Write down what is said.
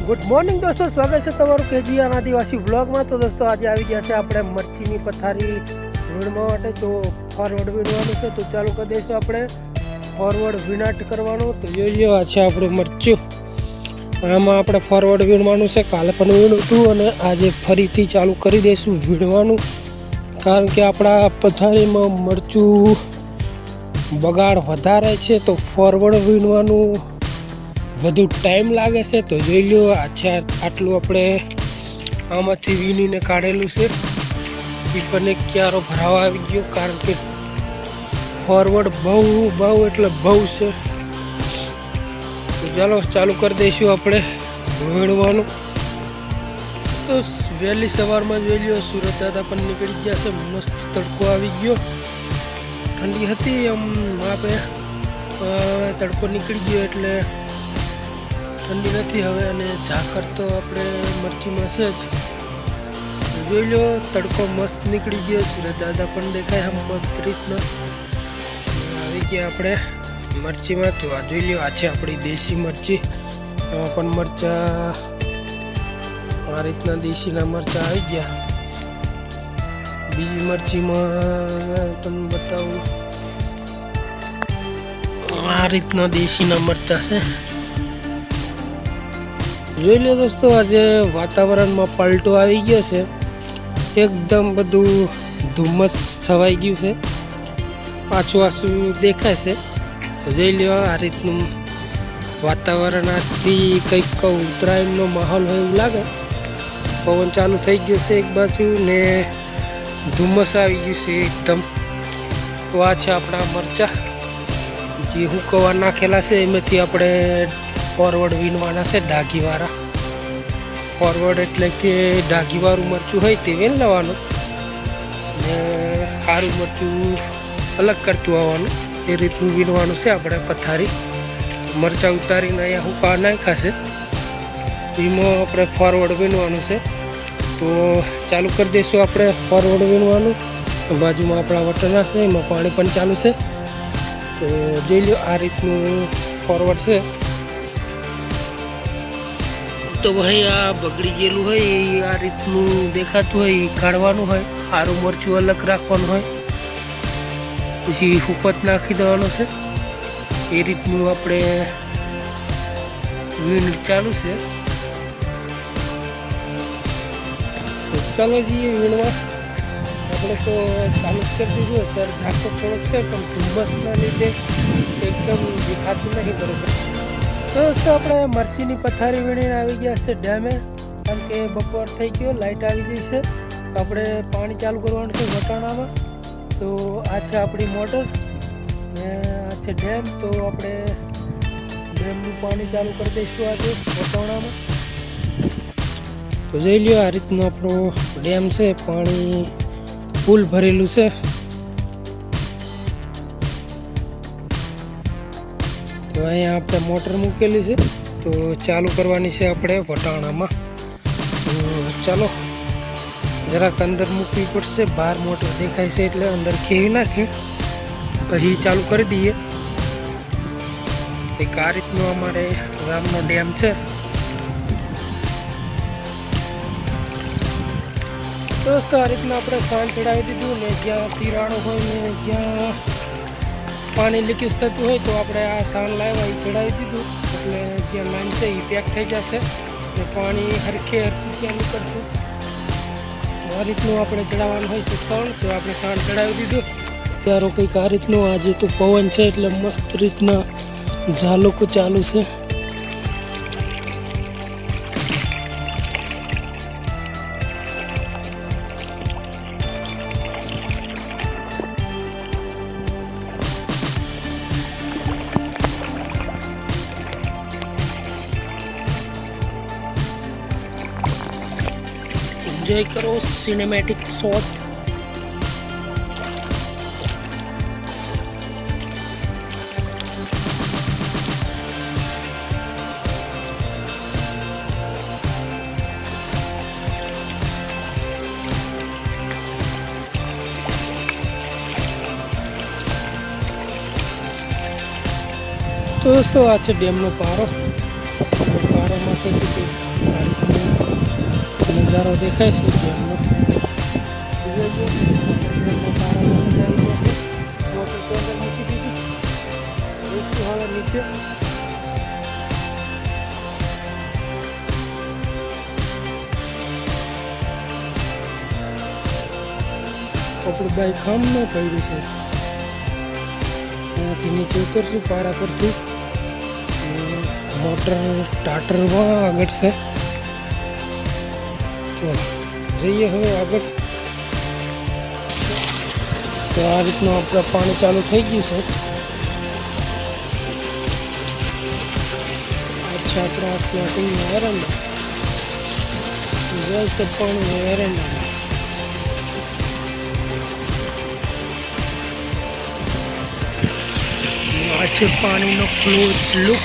Good morning દોસ્તો, સ્વાગત છે તમારું કેજીઆર આદિવાસી વ્લોગમાં। તો દોસ્તો આજે આવી ગયા છે આપણે મરચીની પથારી વીણવા માટે। તો ફોરવર્ડ વીણવાનું છે, તો ચાલુ કરી દઈશું આપણે ફોરવર્ડ વીણાટ કરવાનું। તો જોઈ લો, આ છે આપણું મરચું, આમાં આપણે ફોરવર્ડ વીણવાનું છે। કાલે પણ વીણ્યું હતું અને આજે ફરીથી ચાલુ કરી દઈશું વીણવાનું, કારણ કે આપણા પથારીમાં મરચું બગાડ વધારે છે, તો ફોરવર્ડ વીણવાનું વધુ ટાઈમ લાગે છે। તો જોઈ લો, આટલું આપણે આમાંથી વીણીને કાઢેલું છે। એ પણ એક ક્યારો ભરાવા આવી ગયો, કારણ કે ફોરવર્ડ બહુ એટલે બહુ છે। તો ચાલો ચાલુ કરી દઈશું આપણે વીણવાનું। તો વહેલી સવારમાં જોઈ લો, સુરત દાદા પણ નીકળી ગયા છે। મસ્ત તડકો આવી ગયો, ઠંડી હતી એમ આપણે તડકો નીકળી ગયો એટલે ઠંડી નથી હવે, અને ઝાકર તો આપણે મરચીમાં છે જ। જોઈ લો, તડકો મસ્ત નીકળી ગયો, સુરત દાદા પણ દેખાય મસ્ત રીતના આવી ગયા આપણે મરચીમાં। તો આ જોઈ લો, આ છે આપણી દેશી મરચી। એમાં પણ મરચા આ રીતના દેશીના મરચા આવી ગયા। બીજી મરચીમાં તમને બતાવું, આ રીતના દેશીના મરચા છે। જોઈ લો દોસ્તો, આજે વાતાવરણમાં પલટો આવી ગયો છે, એકદમ બધું ધુમ્મસ છવાઈ ગયું છે, પાછું દેખાય છે। જોઈ લો, આ રીતનું વાતાવરણ આજથી કંઈક ઉત્તરાયણનો માહોલ હોય એવું લાગે। પવન ચાલુ થઈ ગયો છે એક બાજુ ને ધુમ્મસ આવી ગયું છે એકદમ। તો આ છે આપણા મરચા, જે હુકવા નાખેલા છે, એમાંથી આપણે ફોરવર્ડ વીણવાના છે, ડાઘીવાળા। ફોરવર્ડ એટલે કે ડાઘીવાળું મરચું હોય તે વીણ લેવાનું ને સારું મરચું અલગ કરતું આવવાનું, એ રીતનું વીણવાનું છે આપણે પથારી। મરચાં ઉતારીને અહીંયા હુકા નાખ્યા છે, એમાં આપણે ફોરવર્ડ વીણવાનું છે। તો ચાલુ કરી દઈશું આપણે ફોરવર્ડ વીણવાનું। બાજુમાં આપણા વટણા છે, એમાં પાણી પણ ચાલુ છે। તો જોઈ લો, આ રીતનું ફોરવર્ડ છે। તો ભાઈ આ બગડી ગયેલું હોય એ આ રીતનું દેખાતું હોય એ કાઢવાનું હોય, સારું મરચું અલગ રાખવાનું હોય, પછી હુપત નાખી દેવાનો છે। એ રીતનું આપણે વીણ ચાલુ છે। તો ચાલો જઈએ વીણવા આપણે। તો ચાલુ જ કરી દીધું, અત્યારે ઝાકો થોડોક છે પણ ધુમ્મસના લીધે એકદમ દેખાતું નહીં બરોબર। દોસ્તો આપણે મરચીની પથારી વીણીને આવી ગયા છે ડેમે, કારણ કે બપોર થઈ ગયો, લાઇટ આવી ગઈ છે। તો આપણે પાણી ચાલુ કરવાનું છે વટાણામાં। તો આ છે આપણી મોટર ને આ છે ડેમ। તો આપણે ડેમનું પાણી ચાલુ કરી દઈશું આજે વટાણામાં। તો જોઈ લો, આ રીતનો આપણો ડેમ છે, પાણી ફૂલ ભરેલું છે। તો અહીંયા આપણે મોટર મૂકેલી છે, તો ચાલુ કરવાની છે આપણે વટાણામાં। તો ચાલો જરાક અંદર મૂકવી પડશે, બહાર મોટર દેખાય છે એટલે અંદર ખેવી નાખી પછી ચાલુ કરી દઈએ। એક આ રીતનો અમારે ગામનો ડેમ છે। દોસ્તો આ રીતના આપણે સાણ ચડાવી દીધું ને જ્યાં તિરાડો હોય ને જ્યાં પાણી લીકેજ થતું હોય તો આપણે આ સાણ લાવ્યા એ ચડાવી દીધું, એટલે જ્યાં લાઈન છે એ પેક થઈ જશે ને પાણી હરખું ત્યાં નીકળતું। આ રીતનું આપણે ચડાવવાનું હોય છે સાણ। તો આપણે સાણ ચડાવી દીધું, ત્યારે કંઈક આ રીતનું આજે તો પવન છે એટલે મસ્ત રીતના ઝાલોકો ચાલુ છે। एंजॉय करो सिनेमैटिक शॉट। તો દોસ્તો આ છે ડેમનો પારો, પારામાં નજારો દેખાય છે ત્યાંનો. હવે નીચે આપણું બાઈક કામ ન કર્યું છે. ત્યાંથી નીચે ઉતરશું પારા પરથી. મોટર સ્ટાર્ટરમાં આગળ છે. તો જઈએ હવે આગળ. તો આ રીતનું આપણે પાણી ચાલુ થઈ ગયું છે. અચ્છા, આપણે આ પ્લોટિંગના એરંડા જાય છે પાણી એરંડામાં. આ છે પાણીનો ક્લોઝ લુક.